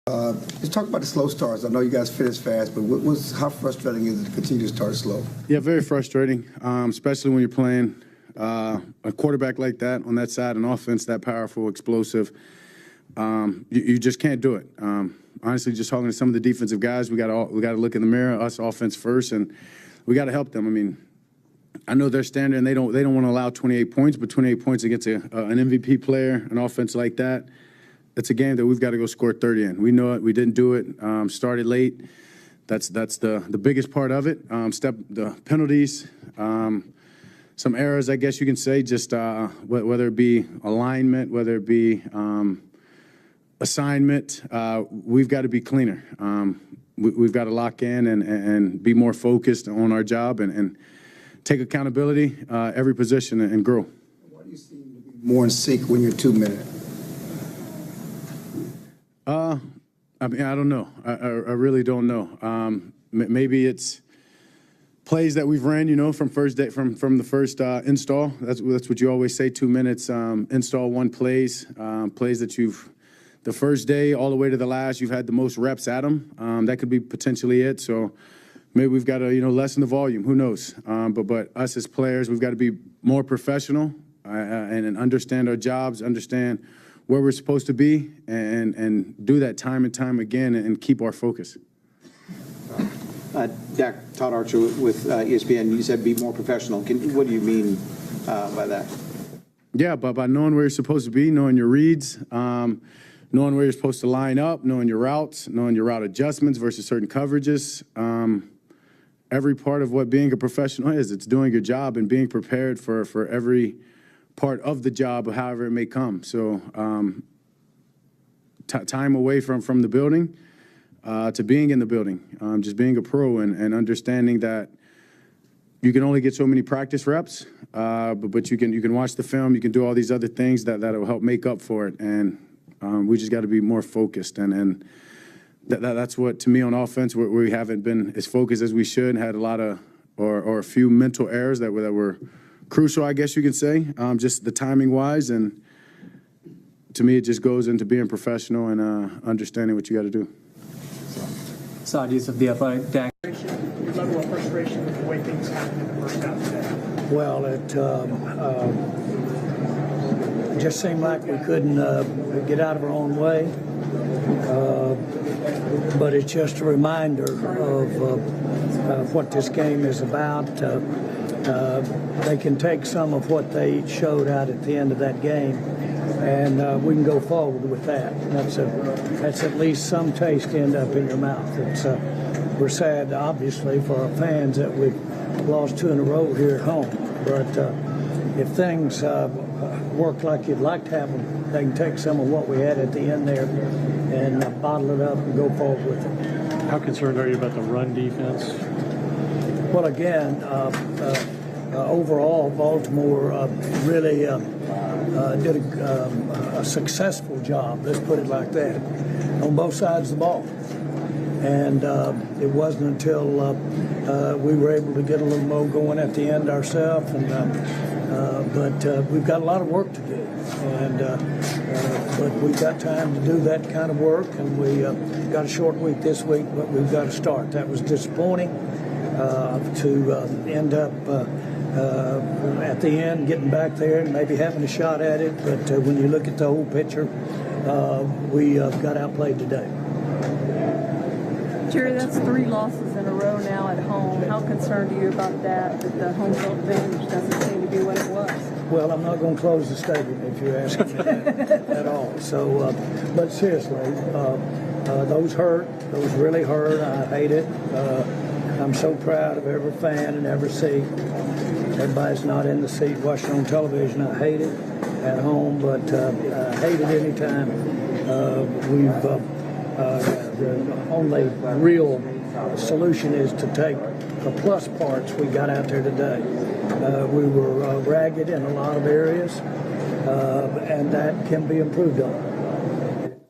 Let's talk about the slow starts. I know you guys finish fast, but how frustrating is it to continue to start slow? Yeah, very frustrating, especially when you're playing a quarterback like that on that side, an offense that powerful, explosive. You just can't do it. Honestly, just talking to some of the defensive guys, we got to look in the mirror, us offense first, and we got to help them. I mean, I know they're standard and they don't want to allow 28 points, but 28 points against an MVP player, an offense like that, it's a game that we've got to go score 30 in. We know it. We didn't do it. Started late. That's the biggest part of it. The penalties, some errors, I guess you can say, just whether it be alignment, whether it be assignment, we've got to be cleaner. We've got to lock in and be more focused on our job and take accountability every position and grow. Why do you seem to be more in sync when you're 2 minute? I mean, I don't know. I really don't know. Maybe it's plays that we've ran, from from the first install. That's what you always say. 2 minutes install one plays that you've the first day all the way to the last. You've had the most reps at them. That could be potentially it. So maybe we've got to lessen the volume. Who knows? But us as players, we've got to be more professional and understand our jobs, understand where we're supposed to be, and do that time and time again and keep our focus. Dak, Todd Archer with ESPN. You said be more professional. What do you mean by that? Yeah, but by knowing where you're supposed to be, knowing your reads, knowing where you're supposed to line up, knowing your routes, knowing your route adjustments versus certain coverages. Every part of what being a professional is, it's doing your job and being prepared for every part of the job, however it may come. So time away from the building to being in the building, just being a pro and understanding that you can only get so many practice reps, but you can watch the film, you can do all these other things that will help make up for it. And we just got to be more focused. And that's what, to me, on offense, we haven't been as focused as we should, had a lot of or a few mental errors that were crucial, I guess you could say, just the timing-wise. And to me, it just goes into being professional and understanding what you got to do. Saad Yousuf, The Athletic. Dak. Your level of frustration with the way things happened in the first half today? Well, it just seemed like we couldn't get out of our own way. But it's just a reminder of what this game is about. They can take some of what they showed out at the end of that game, and we can go forward with that. That's at least some taste end up in your mouth. We're sad, obviously, for our fans that we've lost 2 in a row here at home. But if things work like you'd like to have them, they can take some of what we had at the end there and bottle it up and go forward with it. How concerned are you about the run defense? Well, again, overall, Baltimore really did a successful job, let's put it like that, on both sides of the ball. And it wasn't until we were able to get a little more going at the end ourselves. But we've got a lot of work to do. But we've got time to do that kind of work. And we got a short week this week, but we've got to start. That was disappointing to end up at the end getting back there and maybe having a shot at it. But when you look at the whole picture, we got outplayed today. Jerry, that's 3 losses in a row now at home. How concerned are you about that the home field advantage doesn't seem to be what it was? Well, I'm not going to close the stadium if you're asking me that at all. So, but seriously, those hurt. Those really hurt. I hate it. I'm so proud of every fan and every seat. Everybody's not in the seat watching on television. I hate it at home, but I hate it anytime the only real solution is to take the plus parts we got out there today. We were ragged in a lot of areas, and that can be improved on.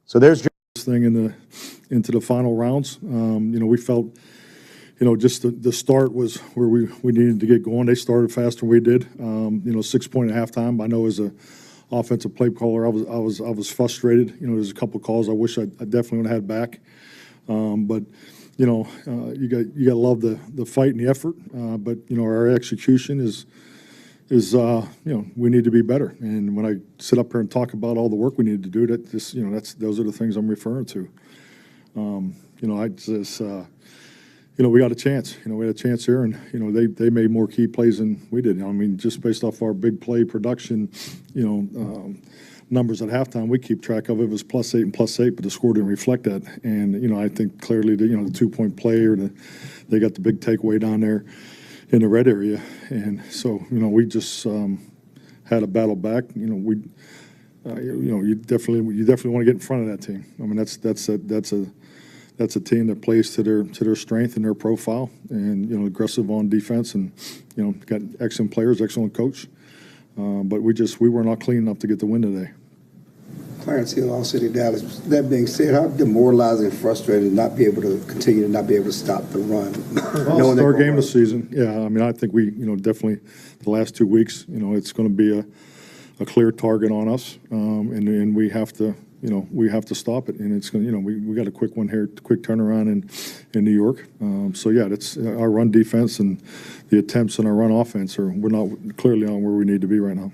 So there's this thing into the final rounds. We felt, just the start was where we needed to get going. They started faster than we did. 6 point at halftime, I know is a offensive play caller, I was frustrated. You know, there's a couple calls I wish I definitely would have had back. But you know, you got to love the fight and the effort. But you know, our execution is you know, we need to be better. And when I sit up here and talk about all the work we need to do, those are the things I'm referring to. You know, I just you know, we got a chance. You know, we had a chance here, and you know, they made more key plays than we did. I mean, just based off our big play production, you know, numbers at halftime, we keep track of it. It was +8 and +8, but the score didn't reflect that. And you know, I think clearly the 2-point play, or they got the big takeaway down there in the red area, and so you know, we just had a battle back. You know, you definitely want to get in front of that team. I mean, that's a team that plays to their strength and their profile, and you know, aggressive on defense, and you know, got excellent players, excellent coach. But we were not clean enough to get the win today. Clarence Hill, All City, Dallas. That being said, how demoralizing and frustrating to not be able to continue to not be able to stop the run? Well, it's our game of the season. Yeah, I mean, I think we, you know, definitely the last 2 weeks, you know, it's going to be a clear target on us, and we have to, you know, we have to stop it. And it's going to, you know, we got a quick one here, quick turnaround in New York. So yeah, that's our run defense and the attempts on our run offense we're not clearly on where we need to be right now.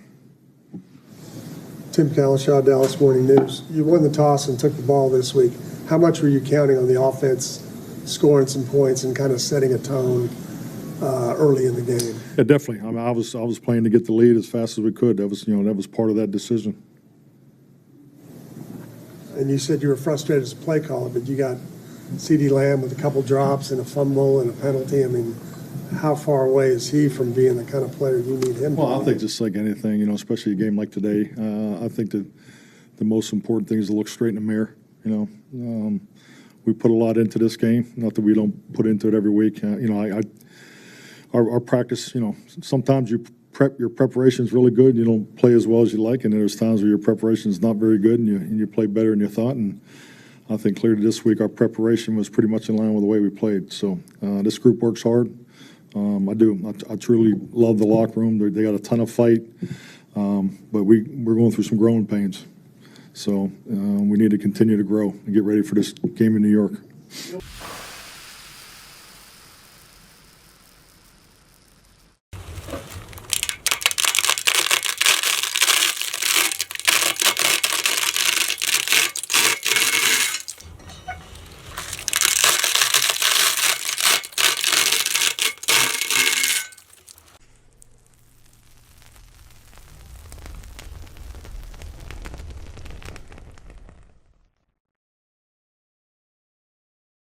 Tim Calishaw, Dallas Morning News. You won the toss and took the ball this week. How much were you counting on the offense scoring some points and kind of setting a tone early in the game? Yeah, definitely. I mean, I was playing to get the lead as fast as we could. That was part of that decision. And you said you were frustrated as a play caller, but you got CeeDee Lamb with a couple drops and a fumble and a penalty. I mean, how far away is he from being the kind of player you need him to be? Well, I think just like anything, you know, especially a game like today, I think that the most important thing is to look straight in the mirror. You know, we put a lot into this game. Not that we don't put into it every week. You know, our practice. You know, sometimes your preparation is really good and you don't play as well as you like, and there's times where your preparation is not very good and you play better than you thought. And I think clearly this week our preparation was pretty much in line with the way we played. So this group works hard. I do. I truly love the locker room. They got a ton of fight, but we're going through some growing pains. So we need to continue to grow and get ready for this game in New York.